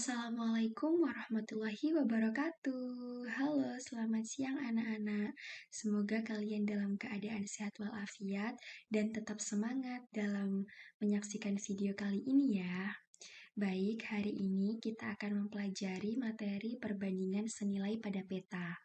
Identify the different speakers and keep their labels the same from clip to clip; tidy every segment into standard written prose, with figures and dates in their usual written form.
Speaker 1: Assalamualaikum warahmatullahi wabarakatuh. Halo, selamat siang anak-anak. Semoga kalian dalam keadaan sehat walafiat dan tetap semangat dalam menyaksikan video kali ini ya. Baik, hari ini kita akan mempelajari materi perbandingan senilai pada peta.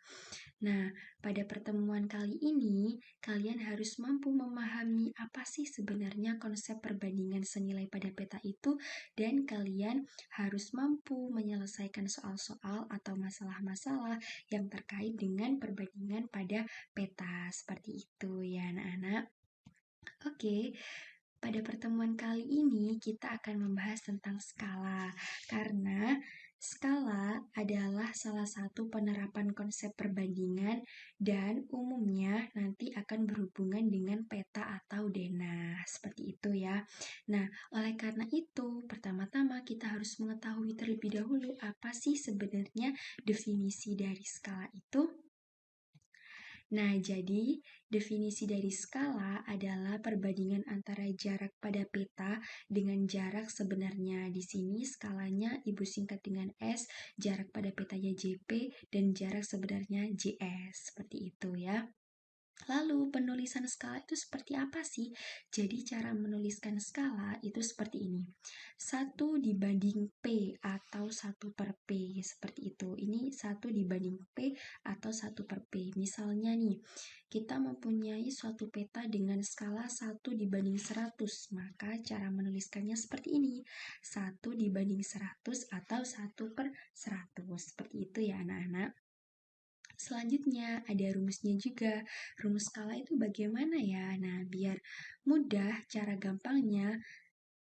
Speaker 1: Nah, pada pertemuan kali ini, kalian harus mampu memahami apa sih sebenarnya konsep perbandingan senilai pada peta itu, dan kalian harus mampu menyelesaikan soal-soal atau masalah-masalah yang terkait dengan perbandingan pada peta. Seperti itu ya anak-anak. Oke, pada pertemuan kali ini kita akan membahas tentang skala, karena skala adalah salah satu penerapan konsep perbandingan dan umumnya nanti akan berhubungan dengan peta atau denah, seperti itu ya. Nah, oleh karena itu, pertama-tama kita harus mengetahui terlebih dahulu apa sih sebenarnya definisi dari skala itu. Nah, jadi definisi dari skala adalah perbandingan antara jarak pada peta dengan jarak sebenarnya. Di sini skalanya Ibu singkat dengan S, jarak pada petanya JP, dan jarak sebenarnya JS. Seperti itu ya. Lalu penulisan skala itu seperti apa sih? Jadi cara menuliskan skala itu seperti ini. 1 dibanding P atau 1 per P, seperti itu. Ini 1 dibanding P atau 1 per P. Misalnya nih, kita mempunyai suatu peta dengan skala 1 dibanding 100, maka cara menuliskannya seperti ini. 1 dibanding 100 atau 1 per 100. Seperti itu ya anak-anak. Selanjutnya ada rumusnya juga. Rumus skala itu bagaimana ya? Nah, biar mudah, cara gampangnya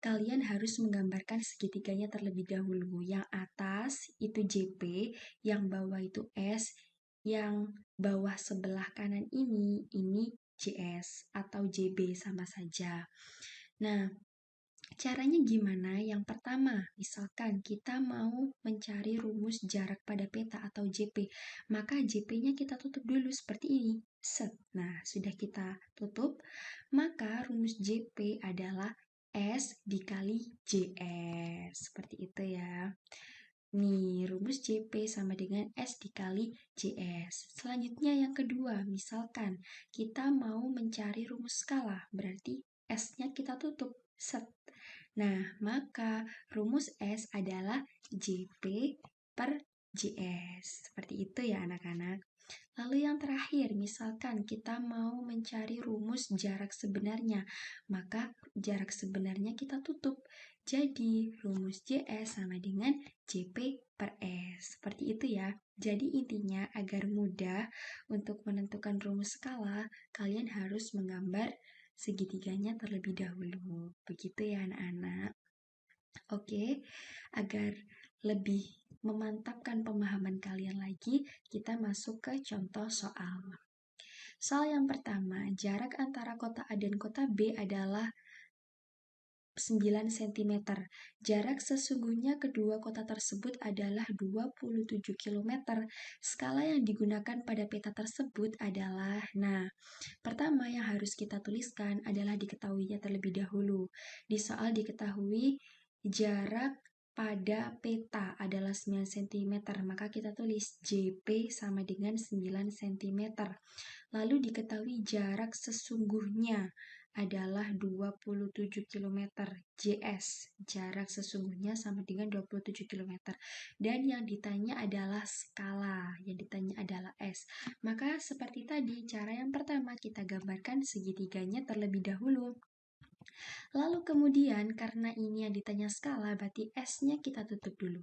Speaker 1: kalian harus menggambarkan segitiganya terlebih dahulu. Yang atas itu JP, yang bawah itu S, yang bawah sebelah kanan ini JS atau JB sama saja. Nah, caranya gimana? Yang pertama, misalkan kita mau mencari rumus jarak pada peta atau JP, maka JP-nya kita tutup dulu seperti ini. Set. Nah, sudah kita tutup, maka rumus JP adalah S dikali JS. Seperti itu ya. Nih, rumus JP sama dengan S dikali JS. Selanjutnya yang kedua, misalkan kita mau mencari rumus skala, berarti S-nya kita tutup. Set. Nah, maka rumus S adalah JP per JS. Seperti itu ya anak-anak. Lalu yang terakhir, misalkan kita mau mencari rumus jarak sebenarnya, maka jarak sebenarnya kita tutup. Jadi, rumus JS sama dengan JP per S. Seperti itu ya. Jadi intinya agar mudah untuk menentukan rumus skala, kalian harus menggambar segitiganya terlebih dahulu. Begitu ya anak-anak. Oke, agar lebih memantapkan pemahaman kalian lagi, kita masuk ke contoh soal. Soal yang pertama, jarak antara kota A dan kota B adalah 9 cm. Jarak sesungguhnya kedua kota tersebut adalah 27 km. Skala yang digunakan pada peta tersebut adalah, nah, pertama yang harus kita tuliskan adalah diketahuinya terlebih dahulu. Di soal diketahui jarak pada peta adalah 9 cm, maka kita tulis JP sama dengan 9 cm. Lalu diketahui jarak sesungguhnya adalah 27 km. JS, jarak sesungguhnya sama dengan 27 km. Dan yang ditanya adalah skala, yang ditanya adalah S. Maka seperti tadi, cara yang pertama kita gambarkan segitiganya terlebih dahulu. Lalu kemudian karena ini yang ditanya skala, berarti S-nya kita tutup dulu.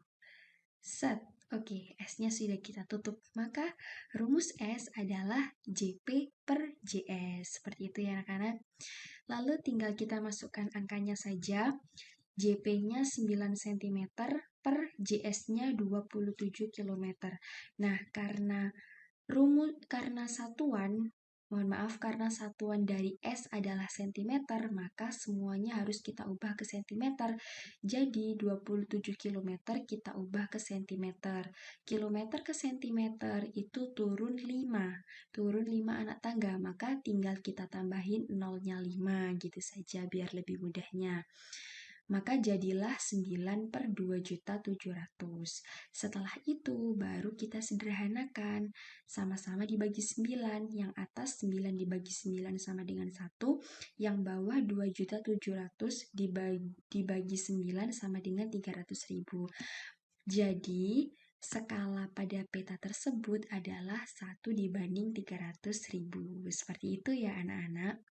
Speaker 1: Set. Oke, S-nya sudah kita tutup. Maka rumus S adalah JP per JS. Seperti itu ya anak-anak. Lalu tinggal kita masukkan angkanya saja. JP-nya 9 cm per JS-nya 27 km. Nah, karena karena satuan dari S adalah cm, maka semuanya harus kita ubah ke cm. Jadi 27 km kita ubah ke cm. Kilometer ke cm itu turun 5. Turun 5 anak tangga, maka tinggal kita tambahin nolnya 5 gitu saja biar lebih mudahnya. maka jadilah 9 per 2.700.000. Setelah itu baru kita sederhanakan, sama-sama dibagi 9, yang atas 9 dibagi 9 sama dengan 1, yang bawah 2.700.000 dibagi 9 sama dengan 300.000. Jadi, skala pada peta tersebut adalah 1 dibanding 300.000. Seperti itu ya anak-anak.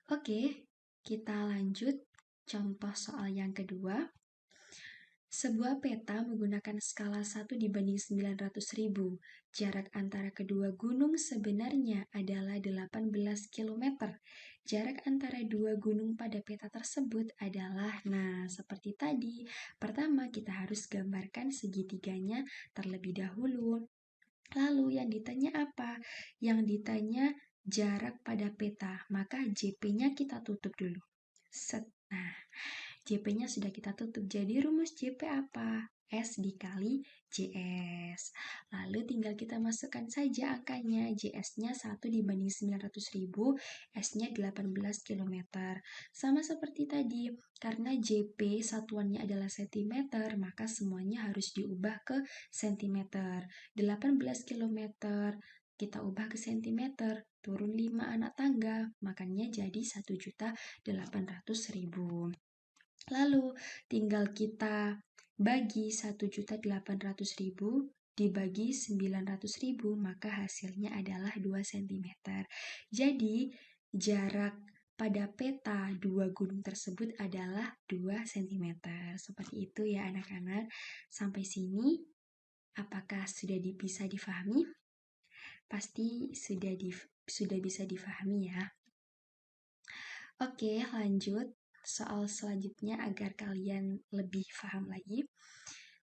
Speaker 1: Oke, kita lanjut. Contoh soal yang kedua. Sebuah peta menggunakan skala 1 dibanding 900.000. Jarak antara kedua gunung sebenarnya adalah 18 km. Jarak antara dua gunung pada peta tersebut adalah, nah seperti tadi. Pertama kita harus gambarkan segitiganya terlebih dahulu. Lalu yang ditanya apa? Yang ditanya jarak pada peta, maka JP-nya kita tutup dulu. Set. Nah, JP-nya sudah kita tutup. Jadi rumus JP apa? S dikali JS. Lalu tinggal kita masukkan saja angkanya. JS-nya 1 dibanding 900.000, S-nya 18 km. Sama seperti tadi, karena JP satuannya adalah cm, maka semuanya harus diubah ke cm. 18 km kita ubah ke cm, turun 5 anak tangga, makanya jadi 1.800.000. Lalu tinggal kita bagi 1.800.000 dibagi 900.000, maka hasilnya adalah 2 cm. Jadi jarak pada peta dua gunung tersebut adalah 2 cm. Seperti itu ya anak-anak. Sampai sini apakah sudah bisa difahami? Pasti sudah bisa difahami ya. Oke, lanjut. Soal selanjutnya agar kalian lebih paham lagi.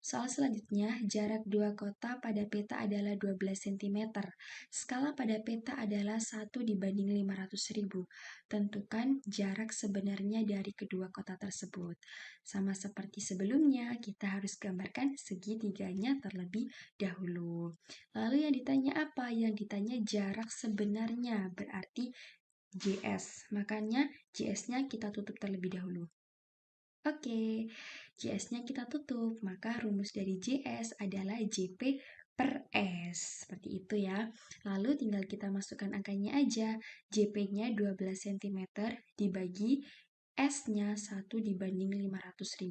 Speaker 1: Soal selanjutnya, jarak dua kota pada peta adalah 12 cm. Skala pada peta adalah 1 dibanding 500.000. Tentukan jarak sebenarnya dari kedua kota tersebut. Sama seperti sebelumnya, kita harus gambarkan segitiganya terlebih dahulu. Lalu yang ditanya apa? Yang ditanya jarak sebenarnya, berarti JS. Makanya JS-nya kita tutup terlebih dahulu. Oke, JS-nya kita tutup, maka rumus dari JS adalah JP per S. Seperti itu ya. Lalu tinggal kita masukkan angkanya aja. JP-nya 12 cm dibagi S-nya 1 dibanding 500.000.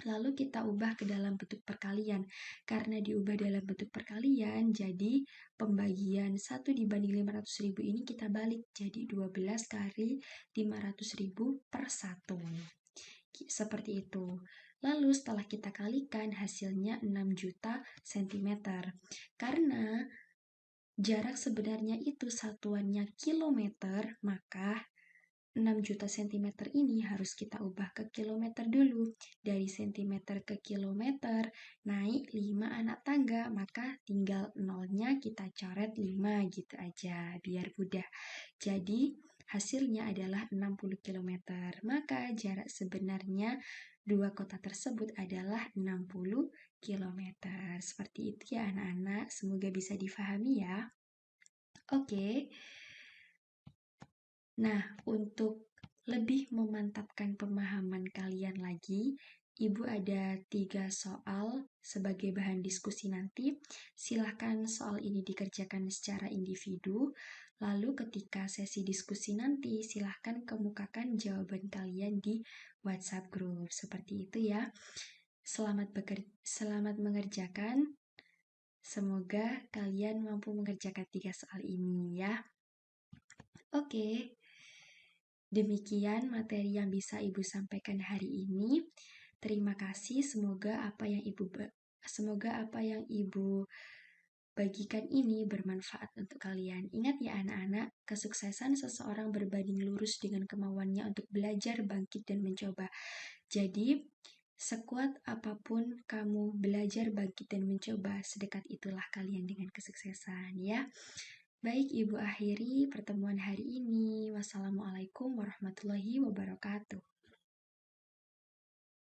Speaker 1: Lalu kita ubah ke dalam bentuk perkalian. Karena diubah dalam bentuk perkalian, jadi pembagian 1 dibanding 500.000 ini kita balik. Jadi 12 kali 500.000 per 1. Seperti itu. Lalu setelah kita kalikan, hasilnya 6 juta cm. Karena jarak sebenarnya itu satuannya kilometer, maka 6 juta cm ini harus kita ubah ke kilometer dulu. Dari cm ke kilometer, naik 5 anak tangga, maka tinggal nolnya kita coret 5 gitu aja, biar mudah. Jadi, hasilnya adalah 60 km. Maka jarak sebenarnya dua kota tersebut adalah 60 km. Seperti itu ya anak-anak, semoga bisa difahami ya. Oke. Nah, untuk lebih memantapkan pemahaman kalian lagi, Ibu ada 3 soal sebagai bahan diskusi nanti. Silahkan soal ini dikerjakan secara individu. Lalu ketika sesi diskusi nanti, silahkan kemukakan jawaban kalian di WhatsApp group. Seperti itu ya. Selamat mengerjakan. Semoga kalian mampu mengerjakan 3 soal ini ya. Oke. Demikian materi yang bisa Ibu sampaikan hari ini. Terima kasih, semoga apa yang Ibu bagikan ini bermanfaat untuk kalian. Ingat ya anak-anak, kesuksesan seseorang berbanding lurus dengan kemauannya untuk belajar, bangkit, dan mencoba. Jadi, sekuat apapun kamu belajar, bangkit, dan mencoba, sedekat itulah kalian dengan kesuksesan ya. Baik, Ibu akhiri pertemuan hari ini. Wassalamualaikum warahmatullahi wabarakatuh.